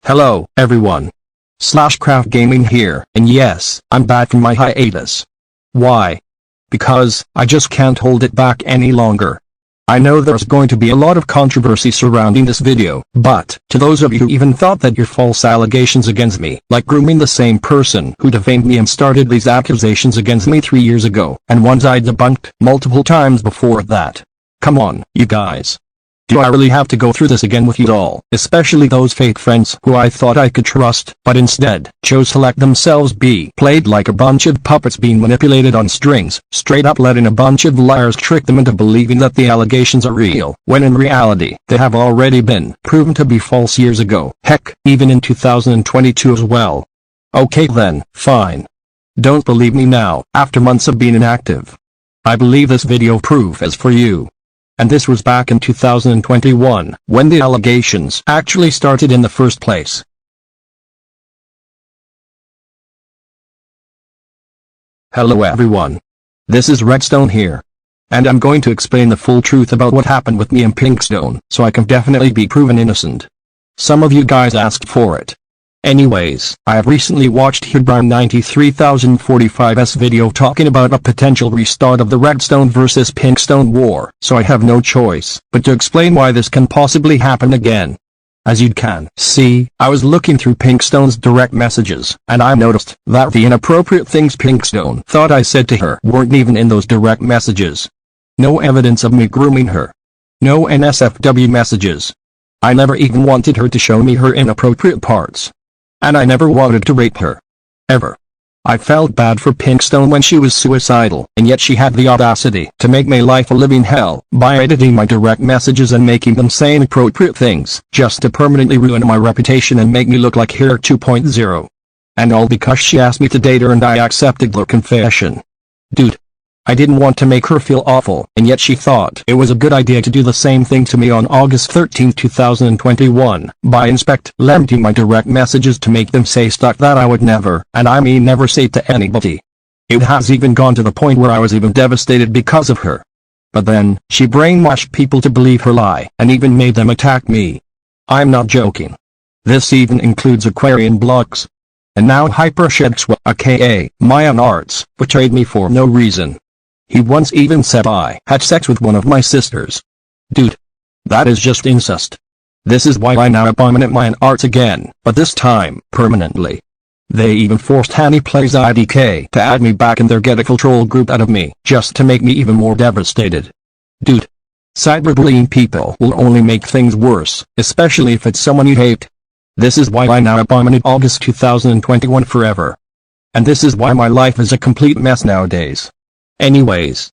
Hello, everyone. SlashcraftGaming here, and yes, I'm back from my hiatus. Why? Because I just can't hold it back any longer. I know there's going to be a lot of controversy surrounding this video, but to those of you who even thought that your false allegations against me, like grooming the same person who defamed me and started these accusations against me 3 years ago, and ones I debunked multiple times before that. Come on, you guys. Do I really have to go through this again with you all, especially those fake friends who I thought I could trust, but instead chose to let themselves be played like a bunch of puppets being manipulated on strings, straight up letting a bunch of liars trick them into believing that the allegations are real, when in reality, they have already been proven to be false years ago, heck, even in 2022 as well. Okay then, fine. Don't believe me now, after months of being inactive. I believe this video proof is for you. And this was back in 2021, when the allegations actually started in the first place. Hello everyone. This is Redstone here. And I'm going to explain the full truth about what happened with me and Pinkstone, so I can definitely be proven innocent. Some of you guys asked for it. Anyways, I have recently watched Herobrine93045's video talking about a potential restart of the Redstone vs Pinkstone war, so I have no choice but to explain why this can possibly happen again. As you can see, I was looking through Pinkstone's direct messages, and I noticed that the inappropriate things Pinkstone thought I said to her weren't even in those direct messages. No evidence of me grooming her. No NSFW messages. I never even wanted her to show me her inappropriate parts. And I never wanted to rape her. Ever. I felt bad for Pinkstone when she was suicidal, and yet she had the audacity to make my life a living hell by editing my direct messages and making them say inappropriate things, just to permanently ruin my reputation and make me look like Hero 2.0. And all because she asked me to date her and I accepted her confession. Dude. I didn't want to make her feel awful, and yet she thought it was a good idea to do the same thing to me on August 13, 2021, by limiting my direct messages to make them say stuff that I would never, and I mean never say to anybody. It has even gone to the point where I was even devastated because of her. But then, she brainwashed people to believe her lie, and even made them attack me. I'm not joking. This even includes Aquarian blocks. And now HyperShedXW, aka Mayan Arts, betrayed me for no reason. He once even said I had sex with one of my sisters. Dude. That is just incest. This is why I now abominate Mayan Arts again, but this time, permanently. They even forced HannyPlays IDK to add me back in their Get a Control group out of me, just to make me even more devastated. Dude. Cyberbullying people will only make things worse, especially if it's someone you hate. This is why I now abominate August 2021 forever. And this is why my life is a complete mess nowadays. Anyways.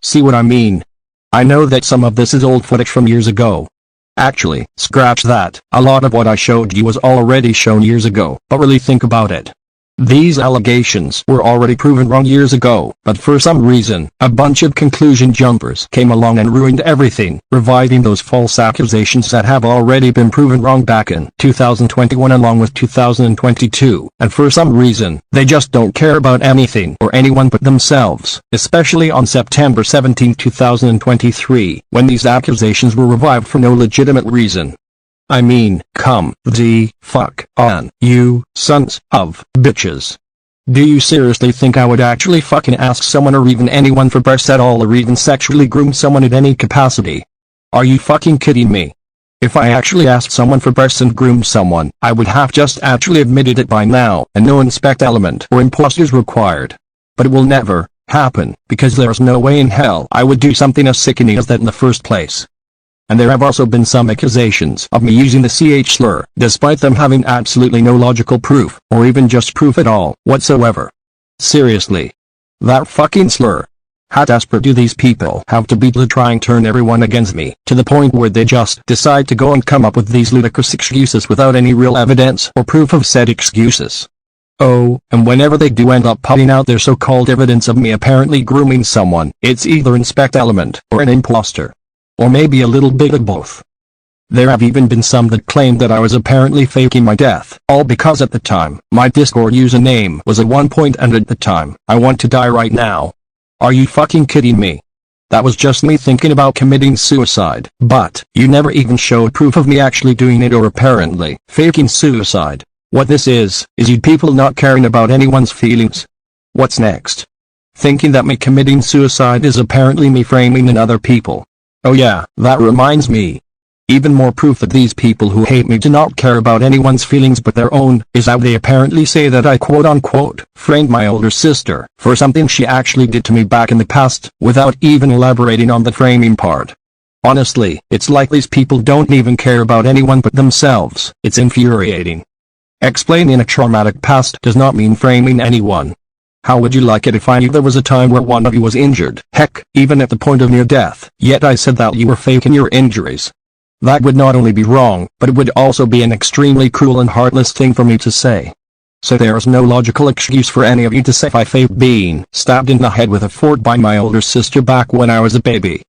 See what I mean? I know that some of this is old footage from years ago. Actually, scratch that, a lot of what I showed you was already shown years ago, but really think about it. These allegations were already proven wrong years ago, but for some reason, a bunch of conclusion jumpers came along and ruined everything, reviving those false accusations that have already been proven wrong back in 2021 along with 2022, and for some reason, they just don't care about anything or anyone but themselves, especially on September 17, 2023, when these accusations were revived for no legitimate reason. I mean, come the fuck on, you sons of bitches. Do you seriously think I would actually fucking ask someone or even anyone for breasts at all or even sexually groom someone in any capacity? Are you fucking kidding me? If I actually asked someone for breasts and groomed someone, I would have just actually admitted it by now and no inspect element or imposters required. But it will never happen because there's no way in hell I would do something as sickening as that in the first place. And there have also been some accusations of me using the CH slur, despite them having absolutely no logical proof, or even just proof at all, whatsoever. Seriously. That fucking slur. How desperate do these people have to be to try and turn everyone against me, to the point where they just decide to go and come up with these ludicrous excuses without any real evidence or proof of said excuses. Oh, and whenever they do end up putting out their so-called evidence of me apparently grooming someone, it's either inspect element or an imposter. Or maybe a little bit of both. There have even been some that claimed that I was apparently faking my death, all because at the time, my Discord username was a 1 and at the time, I want to die right now. Are you fucking kidding me? That was just me thinking about committing suicide, but you never even showed proof of me actually doing it or apparently faking suicide. What this is you people not caring about anyone's feelings. What's next? Thinking that me committing suicide is apparently me framing in other people. Oh yeah, that reminds me. Even more proof that these people who hate me do not care about anyone's feelings but their own, is how they apparently say that I quote-unquote, framed my older sister, for something she actually did to me back in the past, without even elaborating on the framing part. Honestly, it's like these people don't even care about anyone but themselves. It's infuriating. Explaining a traumatic past does not mean framing anyone. How would you like it if I knew there was a time where one of you was injured, heck, even at the point of near death, yet I said that you were faking your injuries? That would not only be wrong, but it would also be an extremely cruel and heartless thing for me to say. So there is no logical excuse for any of you to say I faked being stabbed in the head with a fork by my older sister back when I was a baby.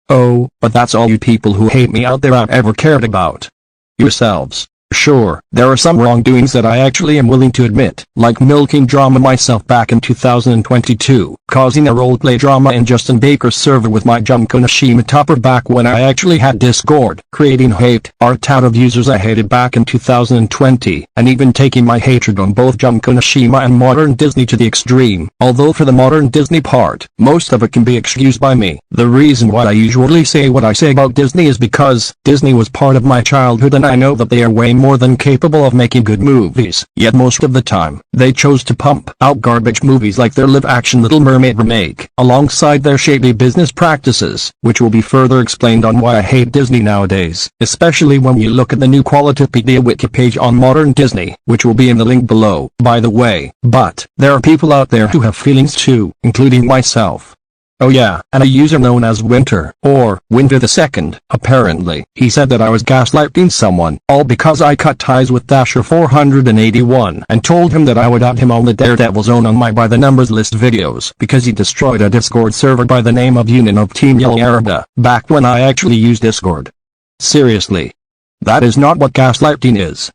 Oh, but that's all you people who hate me out there I've ever cared about. Yourselves. Sure, there are some wrongdoings that I actually am willing to admit, like milking drama myself back in 2022, causing a roleplay drama in Justin Baker's server with my Junko Nishima topper back when I actually had Discord, creating hate art out of users I hated back in 2020, and even taking my hatred on both Junko Nishima and modern Disney to the extreme, although for the modern Disney part, most of it can be excused by me. The reason why I usually say what I say about Disney is because Disney was part of my childhood and I know that they are way more than capable of making good movies, yet most of the time, they chose to pump out garbage movies like their live-action Little Mermaid remake, alongside their shady business practices, which will be further explained on why I hate Disney nowadays, especially when you look at the new Qualitipedia wiki page on modern Disney, which will be in the link below, by the way. But, there are people out there who have feelings too, including myself. Oh yeah, and a user known as Winter, or Winter the Second, apparently, he said that I was gaslighting someone, all because I cut ties with Dasher 481 and told him that I would add him on the Daredevil Zone on my By the Numbers list videos because he destroyed a Discord server by the name of Union of Team Yellow Araba, back when I actually used Discord. Seriously. That is not what gaslighting is.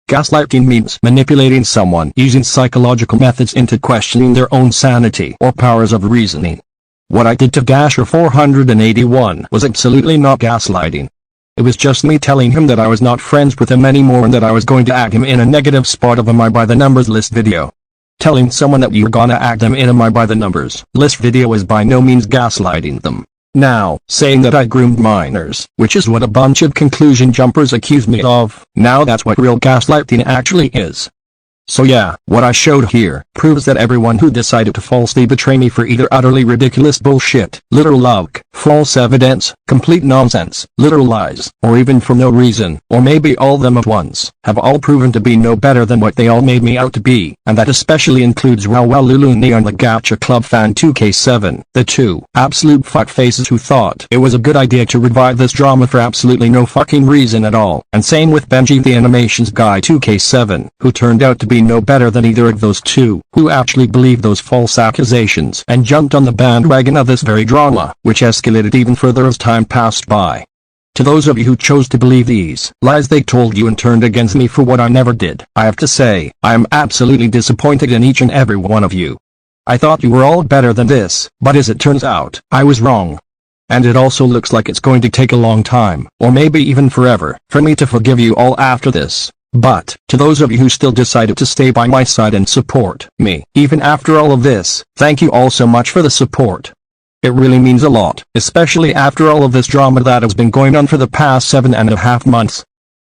Gaslighting means manipulating someone using psychological methods into questioning their own sanity or powers of reasoning. What I did to Dasher 481 was absolutely not gaslighting. It was just me telling him that I was not friends with him anymore and that I was going to add him in a negative spot of a My By the Numbers list video. Telling someone that you're gonna add them in a My By the Numbers list video is by no means gaslighting them. Now, saying that I groomed minors, which is what a bunch of conclusion jumpers accuse me of, now that's what real gaslighting actually is. So yeah, what I showed here proves that everyone who decided to falsely betray me for either utterly ridiculous bullshit, literal luck, false evidence, complete nonsense, literal lies, or even for no reason, or maybe all of them at once, have all proven to be no better than what they all made me out to be, and that especially includes Raul Lulu and Neon the Gacha Club fan 2K7, the two absolute fuckfaces who thought it was a good idea to revive this drama for absolutely no fucking reason at all, and same with Benji the Animations guy 2K7, who turned out to be no better than either of those two, who actually believed those false accusations and jumped on the bandwagon of this very drama, which escalated even further as time passed by. To those of you who chose to believe these lies they told you and turned against me for what I never did, I have to say, I am absolutely disappointed in each and every one of you. I thought you were all better than this, but as it turns out, I was wrong. And it also looks like it's going to take a long time, or maybe even forever, for me to forgive you all after this. But, to those of you who still decided to stay by my side and support me, even after all of this, thank you all so much for the support. It really means a lot, especially after all of this drama that has been going on for the past 7.5 months.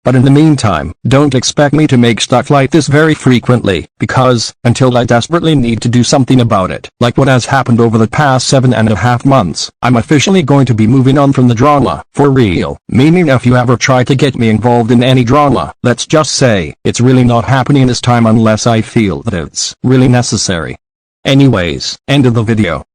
But in the meantime, don't expect me to make stuff like this very frequently, because, until I desperately need to do something about it, like what has happened over the past 7.5 months, I'm officially going to be moving on from the drama, for real, meaning if you ever try to get me involved in any drama, let's just say, it's really not happening this time unless I feel that it's really necessary. Anyways, end of the video.